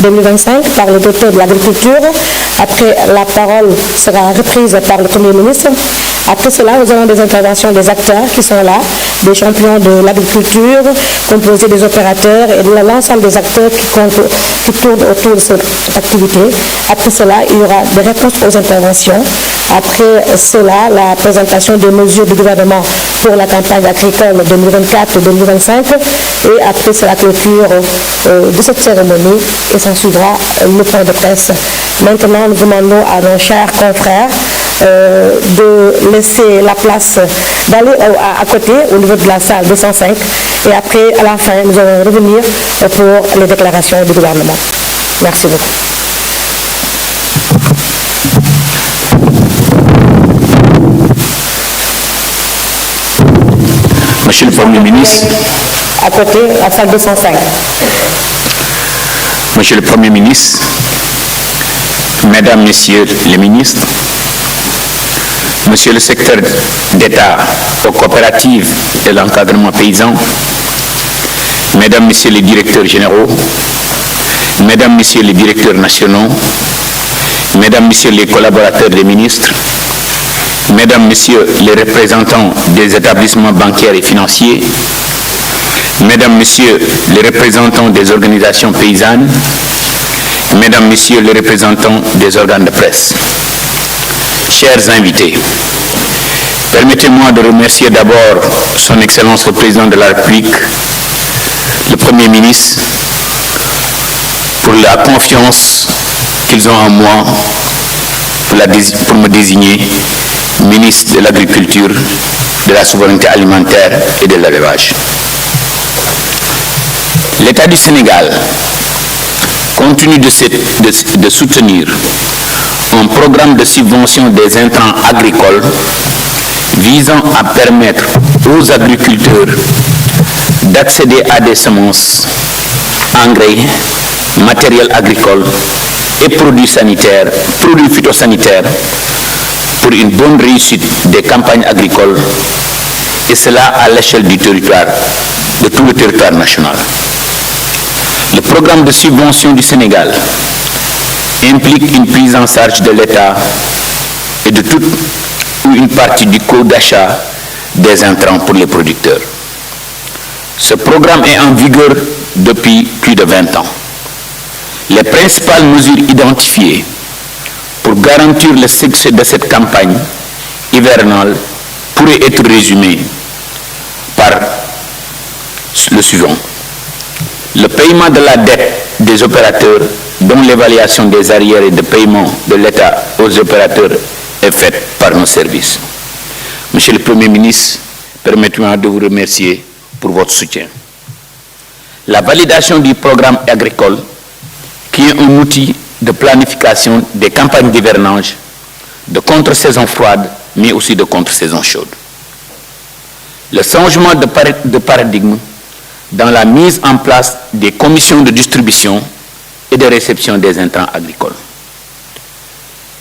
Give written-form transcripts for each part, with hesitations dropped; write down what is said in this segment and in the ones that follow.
2025 par le directeur de l'Agriculture. Après, la parole sera reprise par le Premier ministre. Après cela, nous avons des interventions des acteurs qui sont là, des champions de l'agriculture, composés des opérateurs et de l'ensemble des acteurs qui tournent autour de cette activité. Après cela, il y aura des réponses aux interventions. Après cela, la présentation des mesures du gouvernement pour la campagne agricole 2024-2025. Et après, c'est la clôture de cette cérémonie et s'en suivra le point de presse. Maintenant, nous demandons à nos chers confrères de laisser la place, d'aller à côté, au niveau de la salle 205. Et après, à la fin, nous allons revenir pour les déclarations du gouvernement. Merci beaucoup. Monsieur le Premier ministre. À côté, la salle 205. Monsieur le Premier ministre, Mesdames, Messieurs les ministres, Monsieur le secrétaire d'État aux coopératives et l'encadrement paysan, Mesdames, Messieurs les directeurs généraux, Mesdames, Messieurs les directeurs nationaux, Mesdames, Messieurs les collaborateurs des ministres, Mesdames, Messieurs les représentants des établissements bancaires et financiers, Mesdames, Messieurs les représentants des organisations paysannes, Mesdames, Messieurs les représentants des organes de presse, chers invités, permettez-moi de remercier d'abord Son Excellence le Président de la République, le Premier ministre, pour la confiance qu'ils ont en moi pour me désigner ministre de l'Agriculture, de la Souveraineté alimentaire et de l'élevage. L'État du Sénégal continue de soutenir un programme de subvention des intrants agricoles visant à permettre aux agriculteurs d'accéder à des semences, engrais, matériel agricole et produits sanitaires, produits phytosanitaires pour une bonne réussite des campagnes agricoles, et cela à l'échelle du territoire, de tout le territoire national. Le programme de subvention du Sénégal implique une prise en charge de l'État et de toute ou une partie du coût d'achat des intrants pour les producteurs. Ce programme est en vigueur depuis plus de 20 ans. Les principales mesures identifiées pour garantir le succès de cette campagne hivernale pourraient être résumées par le suivant. Le paiement de la dette des opérateurs, dont l'évaluation des arriérés de paiement de l'État aux opérateurs est faite par nos services. Monsieur le Premier ministre, permettez-moi de vous remercier pour votre soutien. La validation du programme agricole, qui est un outil de planification des campagnes d'hivernage, de contre-saison froide, mais aussi de contre-saison chaude. Le changement de paradigme dans la mise en place des commissions de distribution et de réception des intrants agricoles.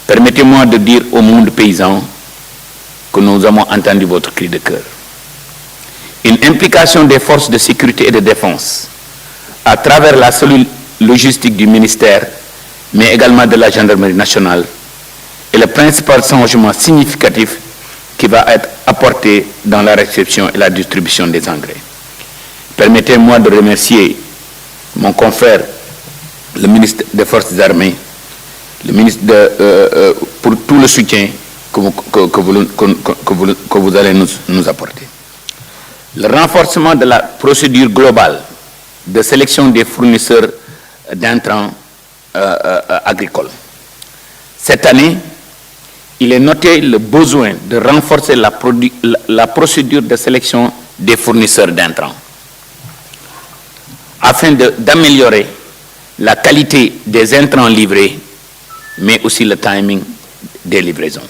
Permettez-moi de dire au monde paysan que nous avons entendu votre cri de cœur. Une implication des forces de sécurité et de défense à travers la cellule logistique du ministère, mais également de la gendarmerie nationale, est le principal changement significatif qui va être apporté dans la réception et la distribution des engrais. Permettez-moi de remercier mon confrère, le ministre des Forces armées, le ministre pour tout le soutien que vous allez nous apporter. Le renforcement de la procédure globale de sélection des fournisseurs d'intrants agricoles. Cette année, il est noté le besoin de renforcer la procédure de sélection des fournisseurs d'intrants afin d'améliorer la qualité des intrants livrés, mais aussi le timing des livraisons.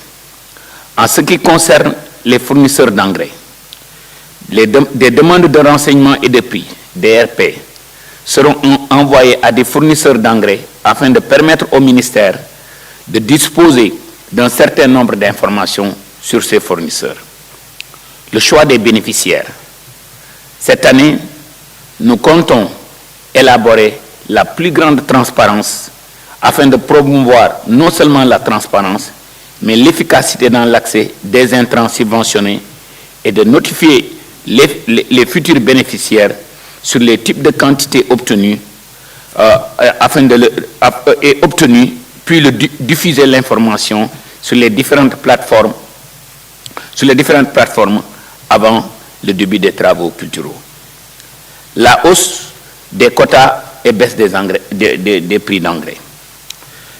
En ce qui concerne les fournisseurs d'engrais, des demandes de renseignement et de prix, DRP, seront envoyées à des fournisseurs d'engrais afin de permettre au ministère de disposer d'un certain nombre d'informations sur ces fournisseurs. Le choix des bénéficiaires. Cette année, nous comptons élaborer la plus grande transparence afin de promouvoir non seulement la transparence, mais l'efficacité dans l'accès des intrants subventionnés et de notifier les futurs bénéficiaires sur les types de quantités obtenues puis diffuser l'information sur les différentes plateformes avant le début des travaux culturels. La hausse des quotas et baisse des prix d'engrais.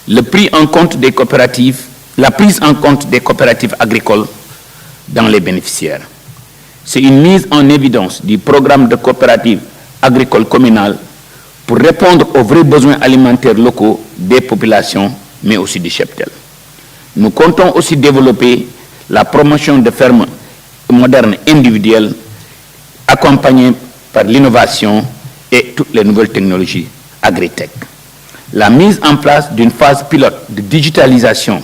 La prise en compte des coopératives agricoles dans les bénéficiaires. C'est une mise en évidence du programme de coopérative agricole communale pour répondre aux vrais besoins alimentaires locaux des populations, mais aussi du cheptel. Nous comptons aussi développer la promotion de fermes modernes individuelles accompagnées par l'innovation et toutes les nouvelles technologies agritech. La mise en place d'une phase pilote de digitalisation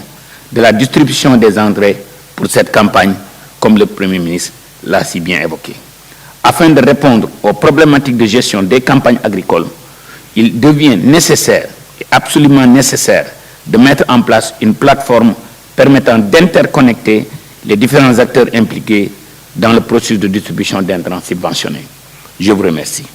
de la distribution des engrais pour cette campagne, comme le Premier ministre l'a si bien évoqué. Afin de répondre aux problématiques de gestion des campagnes agricoles, il devient nécessaire et absolument nécessaire de mettre en place une plateforme permettant d'interconnecter les différents acteurs impliqués dans le processus de distribution d'intrants subventionnés. Je vous remercie.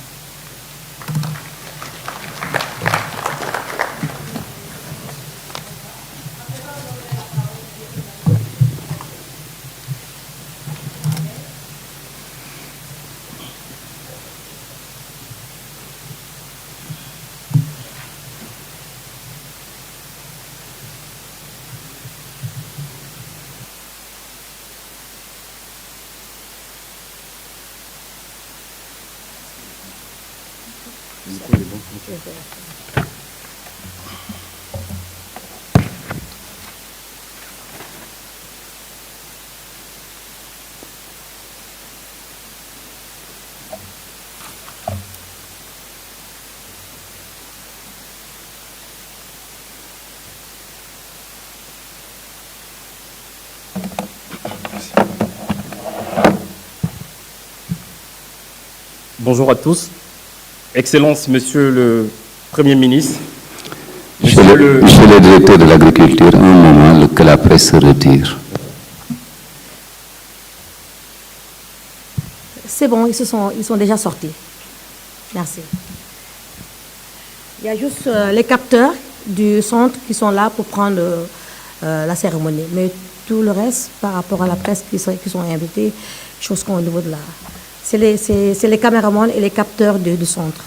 Bonjour à tous. Excellence, Monsieur le Premier ministre. Monsieur le directeur de l'agriculture, un moment que la presse se retire. C'est bon, ils sont déjà sortis. Merci. Il y a juste les capteurs du centre qui sont là pour prendre la cérémonie. Mais tout le reste, par rapport à la presse qui sont invités, chose qu'on au niveau de la... C'est les caméramans et les capteurs du centre.